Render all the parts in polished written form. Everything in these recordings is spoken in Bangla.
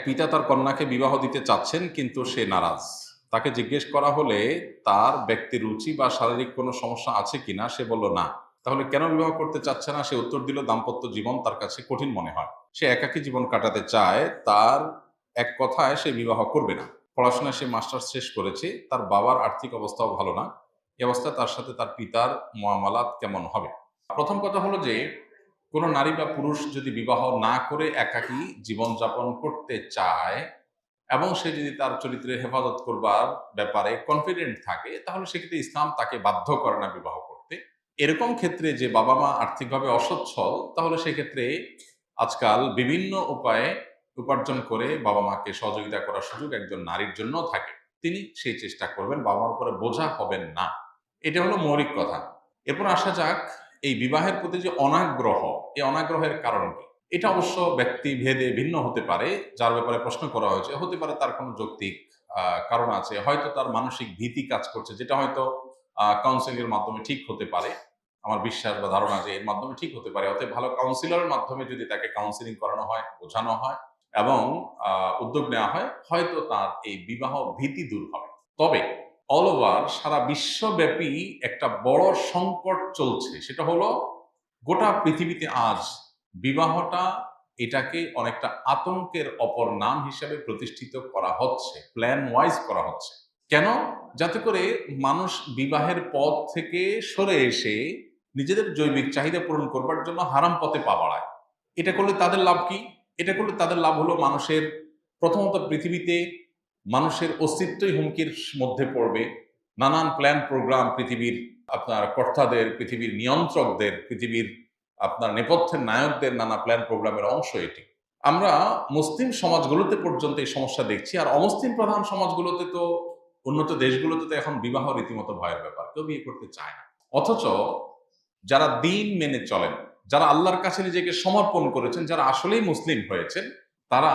পিতা তার কন্যাকে বিবাহ দিতে চাচ্ছেন কিন্তু সে নারাজ। তাকে জিজ্ঞেস করা হলে তার ব্যক্তি রুচি বা শারীরিক কোনো সমস্যা আছে কিনা, সে বলল না। তাহলে কেন বিবাহ করতে চাচ্ছে না? সে উত্তর দিল, দাম্পত্য জীবন তার কাছে কঠিন মনে হয়। সে একাকী জীবন কাটাতে চায়। তার এক কথায় সে বিবাহ করবে না। পড়াশোনায় সে মাস্টার্স শেষ করেছে। তার বাবার আর্থিক অবস্থাও ভালো না। এ অবস্থায় তার সাথে তার পিতার মুআমালাত কেমন হবে? প্রথম কথা হলো যে কোনো নারী বা পুরুষ যদি বিবাহ না করে একাকী জীবনযাপন করতে চায় এবং সে যদি তার চরিত্রের হেফাজত করবার ব্যাপারে কনফিডেন্ট থাকে, তাহলে সেক্ষেত্রে ইসলাম তাকে বাধ্য করে না বিবাহ করতে। এরকম ক্ষেত্রে যে বাবা মা আর্থিকভাবে অসচ্ছল, তাহলে সেক্ষেত্রে আজকাল বিভিন্ন উপায়ে উপার্জন করে বাবা মাকে সহযোগিতা করার সুযোগ একজন নারীর জন্য থাকে। তিনি সেই চেষ্টা করবেন, বাবা মার উপরে বোঝা হবেন না। এটা হলো মৌলিক কথা। এরপর আসা যাক এই বিবাহের প্রতি যে অনাগ্রহ, এই অনাগ্রহের কারণ কি? এটা অবশ্য ব্যক্তি ভেদে ভিন্ন হতে পারে। যার ব্যাপারে প্রশ্ন করা হয়েছে, হতে পারে তার কোনো যৌক্তিক কারণ আছে। হয়তো তার মানসিক ভীতি কাজ করছে, যেটা হয়তো কাউন্সেলিং এর মাধ্যমে ঠিক হতে পারে। আমার বিশ্বাস বা ধারণা যে এর মাধ্যমে ঠিক হতে পারে। অতএব ভালো কাউন্সিলরের মাধ্যমে যদি তাকে কাউন্সেলিং করানো হয়, বোঝানো হয় এবং উদ্যোগ নেওয়া হয়, হয়তো তার এই বিবাহ ভীতি দূর হবে। তবে অল ওভার সারা বিশ্বব্যাপী একটা বড় সংকট চলছে। সেটা হলো গোটা পৃথিবীতে আজ বিবাহটা, এটাকে অনেকটা আতঙ্কের অপর নাম হিসেবে প্রতিষ্ঠিত করা হচ্ছে, প্ল্যান ওয়াইজ করা হচ্ছে। কেন? যাতে করে মানুষ বিবাহের পথ থেকে সরে এসে নিজেদের জৈবিক চাহিদা পূরণ করবার জন্য হারাম পথে পা বাড়ায়। এটা করলে তাদের লাভ কি? এটা করলে তাদের লাভ হলো মানুষের, প্রথমত পৃথিবীতে মানুষের অস্তিত্বই হুমকির মধ্যে পড়বে। নানান প্ল্যান প্রোগ্রাম পৃথিবীর আপনার কর্তাদের, পৃথিবীর নিয়ন্ত্রকদের, পৃথিবীর আপনার নেপথ্যের নায়কদের নানা প্ল্যান প্রোগ্রামের অংশ এটি। আমরা মুসলিম সমাজগুলোতে পর্যন্ত এই সমস্যা দেখছি। আর অমুসলিম প্রধান সমাজগুলোতে তো, উন্নত দেশগুলোতে তো এখন বিবাহ রীতিমতো ভয়ের ব্যাপার। কেউ বিয়ে করতে চায় না। অথচ যারা দিন মেনে চলেন, যারা আল্লাহর কাছে নিজেকে সমর্পণ করেছেন, যারা আসলেই মুসলিম হয়েছেন, তারা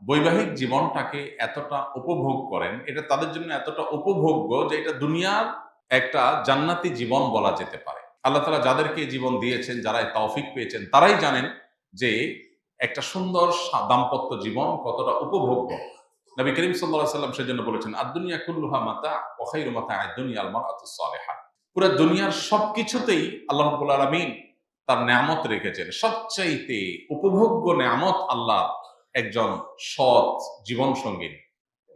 বৈবাহিক জীবনটাকে এতটা উপভোগ করেন, এটা তাদের জন্য এতটা উপভোগ্য যে এটা দুনিয়ার একটা জান্নাতি জীবন বলা যেতে পারে। আল্লাহ তাআলা যাদেরকে এই জীবন দিয়েছেন, যারা এই তৌফিক পেয়েছেন, তারাই জানেন যে একটা সুন্দর দাম্পত্য জীবন কতটা উপভোগ্য। নবী করিম সাল্লাল্লাহু আলাইহি ওয়াসাল্লাম সেজন্য বলেছেন, আদ-দুনিয়া কুল্লুহা মাতা ওয়া খায়রু মাতা'আদ দুনিয়া আল মারআতুস সালিহা। পুরো দুনিয়ার সবকিছুতেই আল্লাহ রাব্বুল আলামিন তার নেয়ামত রেখেছেন। সবচাইতে উপভোগ্য নেয়ামত আল্লাহ একজন সৎ জীবন সঙ্গিনী,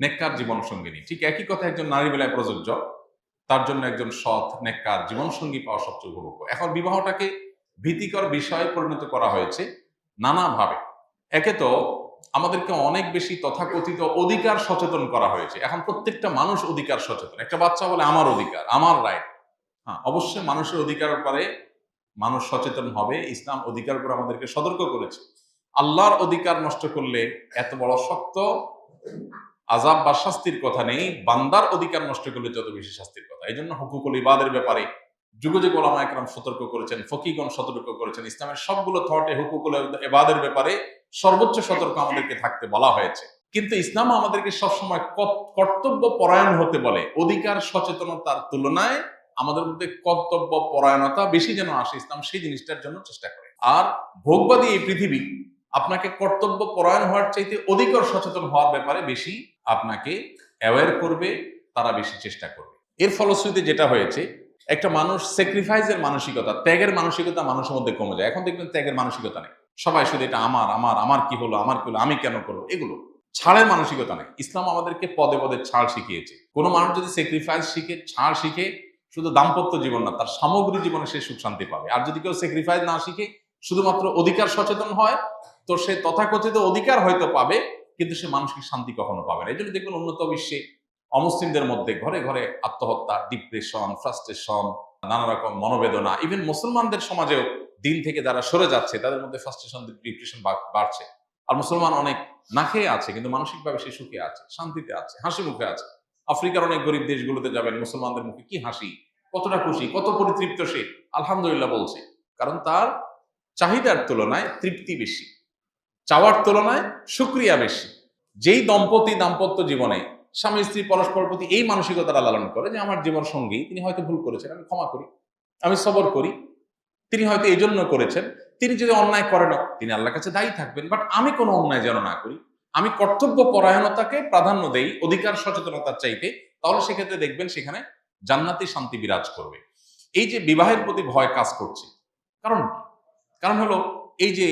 নেককার জীবন সঙ্গিনী। ঠিক একই কথা একজন নারী বেলায় প্রযোজ্য। তার জন্য একজন সৎ নেককার জীবন সঙ্গী পাওয়া সবচেয়ে উপভোগ্য। এখন বিবাহটাকে ভীতিকর বিষয়ে পরিণত করা হয়েছে নানাভাবে। একে তো আমাদেরকে অনেক বেশি তথাকথিত অধিকার সচেতন করা হয়েছে। এখন প্রত্যেকটা মানুষ অধিকার সচেতন। একটা বাচ্চা বলে আমার অধিকার, আমার রাইট। হ্যাঁ, অবশ্যই মানুষের অধিকার ব্যাপারে মানুষ সচেতন হবে। ইসলাম অধিকার করে আমাদেরকে সতর্ক করেছে। আল্লাহর অধিকার নষ্ট করলে এত বড় শক্ত আযাব বা শাস্তির কথা নেই, বান্দার অধিকার নষ্ট করলে যত বেশি শাস্তির কথা। এজন্য হুকুকুল ইবাদের ব্যাপারে যুগে যুগে ওলামায়ে কেরাম সতর্ক করেছেন, ফকিহগণ সতর্ক করেছেন। ইসলামের সবগুলো থটে হুকুকুল ইবাদের ব্যাপারে সর্বোচ্চ সতর্ক আমাদেরকে থাকতে বলা হয়েছে। কিন্তু ইসলাম আমাদেরকে সবসময় কর্তব্য পরায়ণ হতে বলে। অধিকার সচেতনতার তুলনায় আমাদের মধ্যে কর্তব্য পরায়ণতা বেশি যেন আসে, ইসলাম সেই জিনিসটার জন্য চেষ্টা করে। আর ভোগবাদী এই পৃথিবী আপনাকে কর্তব্য পরায়ণ হওয়ার চাইতে অধিকার সচেতন হওয়ার ব্যাপারে বেশি আপনাকে অ্যাওয়্যার করবে, তারা বেশি চেষ্টা করবে। এর ফলশ্রুতিতে যেটা হয়েছে, একটা মানুষ স্যাক্রিফাইসের মানসিকতা, ত্যাগের মানসিকতা মানুষের মধ্যে কমে যায়। এখন দেখবেন ত্যাগের মানসিকতা নেই। সবাই শুধু এটা আমার আমার আমার কি হলো, আমার কি হলো, আমি কেন করবো, এগুলো ছাড়ের মানসিকতা নেই। ইসলাম আমাদেরকে পদে পদে ছাড় শিখিয়েছে। কোনো মানুষ যদি স্যাক্রিফাইস শিখে, ছাড় শিখে, শুধু দাম্পত্য জীবন না, তার সামগ্রিক জীবনে সে সুখ শান্তি পাবে। আর যদি কেউ স্যাক্রিফাইস না শিখে, শুধুমাত্র অধিকার সচেতন হয়, তো সে তথাকথিত অধিকার হয়তো পাবে, কিন্তু সে মানসিক শান্তি কখনো পাবে না। এই জন্য দেখবেন উন্নত বিশ্বে অমুসলিমদের মধ্যে ঘরে ঘরে আত্মহত্যা, ডিপ্রেশন, ফ্রাস্ট্রেশন, নানা রকম মনোবেদনা। ইভেন মুসলমানদের সমাজেও দিন থেকে যারা সরে যাচ্ছে, তাদের মধ্যে ফ্রাস্ট্রেশন, ডিপ্রেশন বাড়ছে। আর মুসলমান অনেক না খেয়ে আছে, কিন্তু মানসিকভাবে সে সুখে আছে, শান্তিতে আছে, হাসি মুখে আছে। আফ্রিকার অনেক গরিব দেশগুলোতে যাবেন, মুসলমানদের মুখে কি হাসি, কতটা খুশি, কত পরিতৃপ্ত সে আলহামদুলিল্লাহ বলছে। কারণ তার চাহিদার তুলনায় তৃপ্তি বেশি, চাওয়ার তুলনায় শুকরিয়া বেশি। যেই দম্পতি দাম্পত্য জীবনে স্বামী স্ত্রী পরস্পর প্রতি এই মানসিকতাটা লালন করে যে আমার জীবন সঙ্গী, তিনি হয়তো ভুল করেছেন, আমি ক্ষমা করি, আমি সবর করি, তিনি হয়তো এই জন্য করেছেন, তিনি যদি অন্যায় করেন তিনি আল্লাহর কাছে দায়ী থাকবেন, বাট আমি কোনো অন্যায় যেন না করি। আমি কর্তব্য পরায়ণতাকে প্রাধান্য দেই অধিকার সচেতনতার চাইতে, তাহলে সেক্ষেত্রে দেখবেন সেখানে জান্নাতি শান্তি বিরাজ করবে। এই যে বিবাহের প্রতি ভয় কাজ করছে, কারণ কি? কারণ হলো এই যে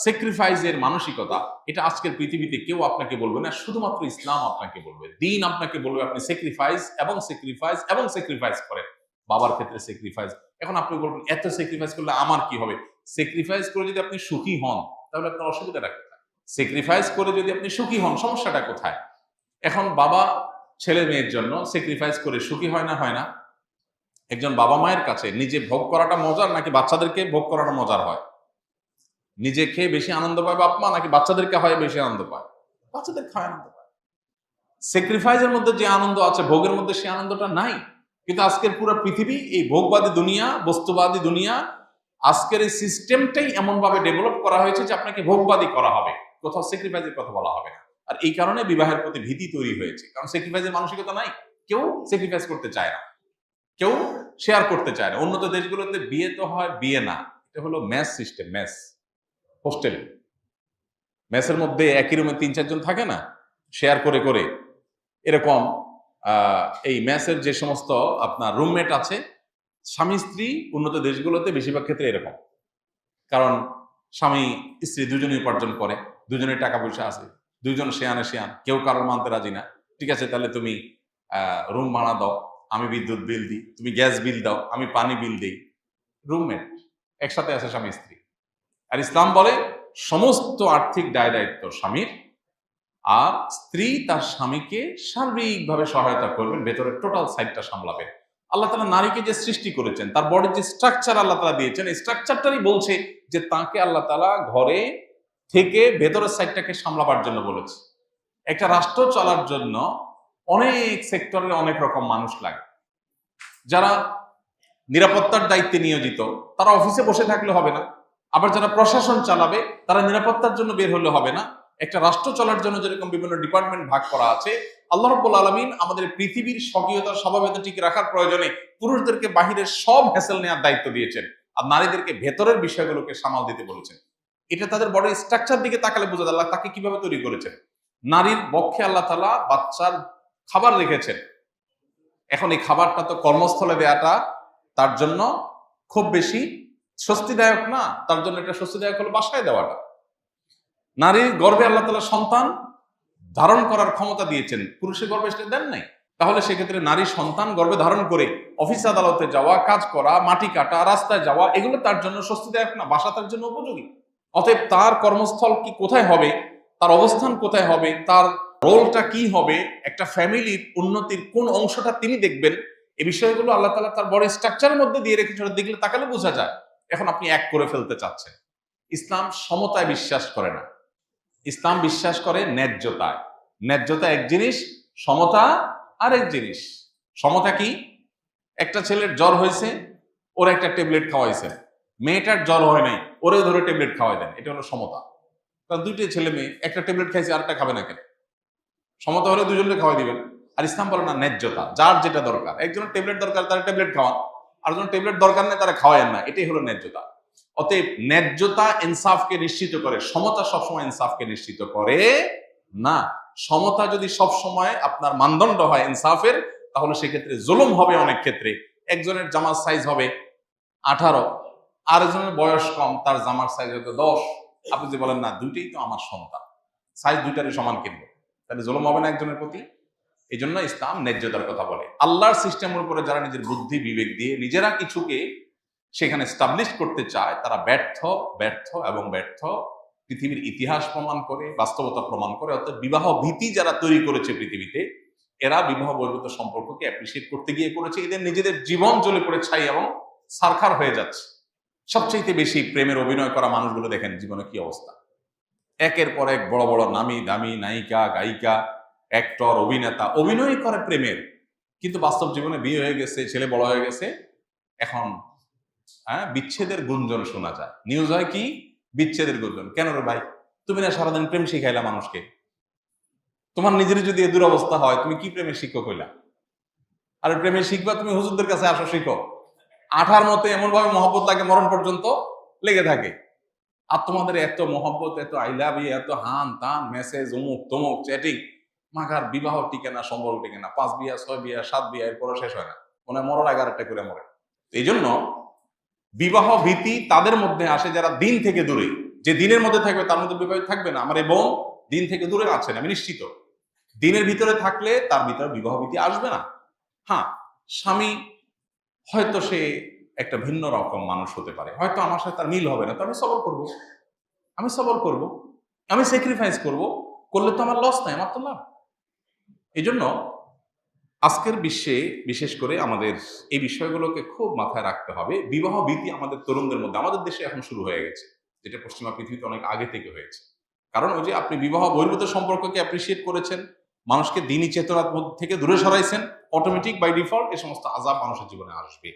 স্যাক্রিফাইসের মানসিকতা, এটা আজকের পৃথিবীতে কেউ আপনাকে বলবে না, শুধুমাত্র ইসলাম আপনাকে বলবে, দিন আপনাকে বলবে আপনি স্যাক্রিফাইস এবং স্যাক্রিফাইস এবং স্যাক্রিফাইস করেন। বাবার ক্ষেত্রে স্যাক্রিফাইস, এখন আপনি বলবেন এত স্যাক্রিফাইস করলে আমার কি হবে? স্যাক্রিফাইস করে যদি আপনি সুখী হন তাহলে আপনার অসুবিধাটা কোথায়? স্যাক্রিফাইস করে যদি আপনি সুখী হন, সমস্যাটা কোথায়? এখন বাবা ছেলে মেয়ের জন্য স্যাক্রিফাইস করে সুখী হয় না, হয় না? একজন বাবা মায়ের কাছে নিজে ভোগ করাটা মজার নাকি বাচ্চাদেরকে ভোগ করাটা মজার হয়? নিজে খেয়ে বেশি আনন্দ পায় বাপ মা নাকি বাচ্চাদেরকে হয় বেশি আনন্দ পায়? বাচ্চাদের খায় আনন্দ পায়। স্যাক্রিফাইসের মধ্যে যে আনন্দ আছে ভোগের মধ্যে সেই আনন্দটা নাই। কিন্তু আজকের পুরো পৃথিবী এই ভোগবাদী দুনিয়া, বস্তুবাদী দুনিয়া, আজকের এই সিস্টেমটাই এমন ভাবে ডেভেলপ করা হয়েছে যে আপনাকে ভোগবাদী করা হবে, কোথাও স্যাক্রিফাইসের কথা বলা হবে না। আর এই কারণে বিবাহের প্রতি ভীতি তৈরি হয়েছে, কারণ স্যাক্রিফাইসের মানসিকতা নাই। কেউ স্যাক্রিফাইস করতে চায় না, কেউ শেয়ার করতে চায় না। উন্নত দেশগুলোতে বিয়ে তো হয়, বিয়ে না, এটা হলো মেস সিস্টেম, মেস হোস্টেল। মেসের মধ্যে একই রুমে ৩-৪ জন থাকে না, শেয়ার করে করে, এরকম এই মেসের যে সমস্ত আপনার রুমমেট আছে, স্বামী স্ত্রী উন্নত দেশগুলোতে বেশিরভাগ ক্ষেত্রে এরকম। কারণ স্বামী স্ত্রী দুজনেই উপার্জন করে, দুজনের টাকা পয়সা আছে, দুইজন শেয়ানে শেয়ান, কেউ কারোর মানতে রাজি না। ঠিক আছে, তাহলে তুমি রুম ভাড়া দাও, আমি বিদ্যুৎ বিল দিই, তুমি গ্যাস বিল দাও, আমি পানি বিল দিই। রুমমেট একসাথে আছে স্বামী স্ত্রী। আর ইসলাম বলে সমস্ত আর্থিক দায় দায়িত্ব স্বামীর, আর স্ত্রী তার স্বামীকে সার্বিকভাবে সহায়তা করবেন, ভেতরের টোটাল সাইডটা সামলাবেন। আল্লাহ তাআলা নারীকে যে সৃষ্টি করেছেন, তার বডির যে স্ট্রাকচার আল্লাহ তাআলা দিয়েছেন, এই স্ট্রাকচারটারই বলছে যে তাকে আল্লাহ তাআলা ঘরে থেকে ভেতরের সাইডটাকে সামলাবার জন্য বলেছে। একটা রাষ্ট্র চলার জন্য অনেক সেক্টরের অনেক রকম মানুষ লাগে। যারা নিরাপত্তার দায়িত্বে নিয়োজিত তারা অফিসে বসে থাকলে হবে না, আবার যারা প্রশাসন চালাবে তারা নিরাপত্তার জন্য বের হলে হবে না। একটা রাষ্ট্র চলার জন্য যেরকম বিভিন্ন ডিপার্টমেন্ট ভাগ করা আছে, আল্লাহ রাব্বুল আলামিন আমাদের পৃথিবীর স্বকীয়তা স্বভাবতা ঠিক রাখার প্রয়োজনে পুরুষদেরকে বাহিরের সব হ্যাসেল নেওয়ার দায়িত্ব দিয়েছেন, আর নারীদেরকে ভেতরের বিষয়গুলোকে সামাল দিতে বলেছেন। এটা তাদের বডির স্ট্রাকচার দিকে তাকালে বোঝা যায় আল্লাহ তাকে কিভাবে তৈরি করেছেন। নারীর বক্ষে আল্লাহ তাআলা বাচ্চার খাবার রেখেছেন। এখন এই খাবারটা তো কর্মস্থলে দেয়াটা তার জন্য খুব বেশি স্বস্তিদায়ক না, তার জন্য এটা স্বস্তিদায়ক হলো বাসায় দেওয়াটা। নারীর গর্ভে আল্লাহ তাআলা সন্তান ধারণ করার ক্ষমতা দিয়েছেন, পুরুষের গর্ভে সেটা দেন নাই। তাহলে সেক্ষেত্রে নারী সন্তান গর্ভে ধারণ করে অফিস আদালতে যাওয়া, কাজ করা, মাটি কাটা, রাস্তায় যাওয়া, এগুলো তার জন্য স্বস্তিদায়ক না, বাসা তার জন্য উপযোগী। অতএব তার কর্মস্থল কি কোথায় হবে, তার অবস্থান কোথায় হবে, তার রোলটা কি হবে, একটা ফ্যামিলির উন্নতির কোন অংশটা তিনি দেখবেন, এই বিষয়গুলো আল্লাহ তাআলা তার বড় স্ট্রাকচারের মধ্যে দিয়ে রেখেছে। দেখলে তাকালে বোঝা যায়। এখন আপনি এক করে ফেলতে চাচ্ছেন। ইসলাম সমতায় বিশ্বাস করে না, ইসলাম বিশ্বাস করে ন্যায্যতায়। ন্যায্যতা এক জিনিস, সমতা আরেক জিনিস। সমতা কি? একটা ছেলের জ্বর হয়েছে, ওর একটা ট্যাবলেট খাওয়াইছে, মেয়েটার জ্বর হয় নাই, ওরে ধরে ট্যাবলেট খাওয়াই দেন, এটা হলো সমতা। কারণ দুইটা ছেলে মেয়ে, একটা ট্যাবলেট খাইছে আরেকটা খাবে না কেন? সমতা হলে দুজনকে খাওয়াই দিবেন। আর ইসলাম বলে না, ন্যায্যতা, যার যেটা দরকার। একজনের ট্যাবলেট দরকার, তারা ট্যাবলেট খাওয়ান, আরেকজনের ট্যাবলেট দরকার নেই, তারা খাওয়ায়েন না, এটাই হলো ন্যায্যতা। অতএব ন্যায্যতা ইনসাফকে নিশ্চিত করে, সমতা সবসময় ইনসাফকে নিশ্চিত করে না। সমতা যদি সবসময় আপনার মানদণ্ড হয় ইনসাফের, তাহলে সেক্ষেত্রে জুলুম হবে অনেক ক্ষেত্রে। একজনের জামার সাইজ হবে 18, আরেকজনের বয়স কম, তার জামার সাইজ হয়তো 10। আপনি যে বলেন না দুইটাই তো আমার সন্তান, সাইজ দুইটারই সমান কিনবো, তাহলে জুলুম হবে না একজনের প্রতি? এই জন্য ইসলাম ন্যায্যতার কথা বলে। আল্লাহর সিস্টেমের উপরে যারা নিজের বুদ্ধি বিবেক দিয়ে নিজেরা কিছুকে সেখানে স্টাবলিশ করতে চায়, তারা ব্যর্থ, ব্যর্থ এবং ব্যর্থ। পৃথিবীর ইতিহাস প্রমাণ করে, বাস্তবতা প্রমাণ করে। অর্থাৎ বিবাহ ভীতি যারা তৈরি করেছে পৃথিবীতে, এরা বিবাহ বহির্ভূত সম্পর্ককে অ্যাপ্রিসিয়েট করতে গিয়ে করেছে, এদের নিজেদের জীবন জ্বলে পড়ে ছাই এবং সারখার হয়ে যাচ্ছে। সবচেয়ে বেশি প্রেমের অভিনয় করা মানুষগুলো দেখেন জীবনে কি অবস্থা। একের পর এক বড় বড় নামি দামি নায়িকা, গায়িকা, অ্যাক্টর, অভিনেতা অভিনয় করে প্রেমের, কিন্তু বাস্তব জীবনে বিয়ে হয়ে গেছে, ছেলে বড় হয়ে গেছে, এখন বিচ্ছেদের গুঞ্জন শোনা যায়। নিউজ হয় কি? বিচ্ছেদের গুঞ্জন। কেন রে ভাই, তুমি না সারাদিন প্রেম শিখাইলা মানুষকে, তোমার নিজের যদি এ দুরবস্থা হয়, তুমি কি প্রেমের শিক্ষক হইলা? আর প্রেমে শিখবা তুমি হুজুরদের কাছে আসো, শিখো। আঠার মতো এমন ভাবে মহব্বত লাগে, মরণ পর্যন্ত লেগে থাকে। আর তোমাদের এত মহব্বত, এত আই লাভ ইউ, এত হান তান মেসেজ, অমুক তমুক চ্যাটিং, মাগার বিবাহ টিকে না, সম্পর্ক টিকে না। ৫ বিয়া, ৬ বিয়া, ৭ বিয়া, এরপরও শেষ হয় না। মনে হয় মরার আগে আরেকটা করে মরে। এই জন্য বিবাহ ভীতি তাদের মধ্যে আসে যারা দিন থেকে দূরে। যে দিনের মধ্যে থাকবে তার মধ্যে বিবাহ থাকবে না। আমার এই বোন দিন থেকে দূরে আছেন, আমি নিশ্চিত। দিনের ভিতরে থাকলে তার ভিতরে বিবাহ ভীতি আসবে না। হ্যাঁ, স্বামী হয়তো সে একটা ভিন্ন রকম মানুষ হতে পারে, হয়তো আমার সাথে তার মিল হবে না, তো আমি সবর করব, আমি সবর করব, আমি স্যাক্রিফাইস করব। করলে তো আমার লস নাই, আমার তো লাভ। এই জন্য আজকের বিশ্বে বিশেষ করে আমাদের এই বিষয়গুলোকে খুব মাথায় রাখতে হবে। বিবাহ ভীতি আমাদের তরুণদের মধ্যে, আমাদের দেশে এখন শুরু হয়ে গেছে, যেটা পশ্চিমা পৃথিবীতে অনেক আগে থেকে হয়েছে। কারণ ওই যে আপনি বিবাহ বহির্ভূত সম্পর্ককে অ্যাপ্রিসিয়েট করেছেন, মানুষকে দিনই চেতনার মধ্যে থেকে দূরে সরাইছেন, অটোমেটিক বাই ডিফল্ট এ সমস্ত আযাব মানুষের জীবনে আসবে।